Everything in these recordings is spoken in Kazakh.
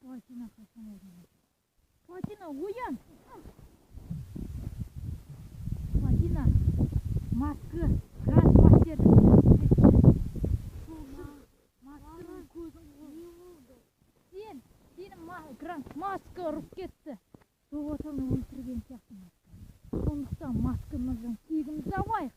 Fatina kaçan oldu. Fatina uyan. Fatina. Maskı. Gaz başladı. Maskının gözün oldu. Senin maska ұрып кетті. Соғатаны өлтірген сияқты маска. Сондықтан маскамыздан киігімізді алайық.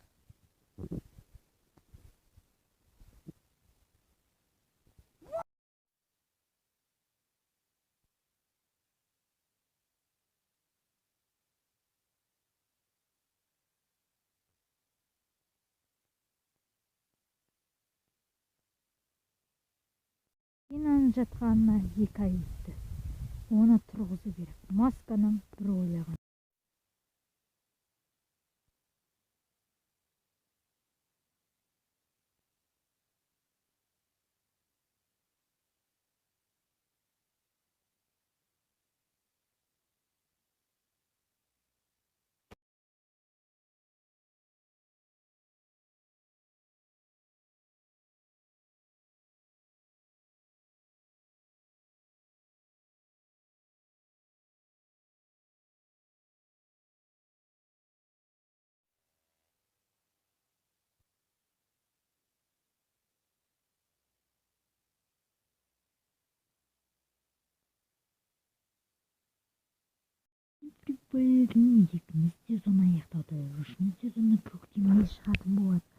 Фатинаның жатқанына 2 ай өтті. Оны тұрғызу керек. Масканың бір ойлаған. Прикольный екінші сезон аяқталды. Үшінші сезонны көктемде шығатын болады.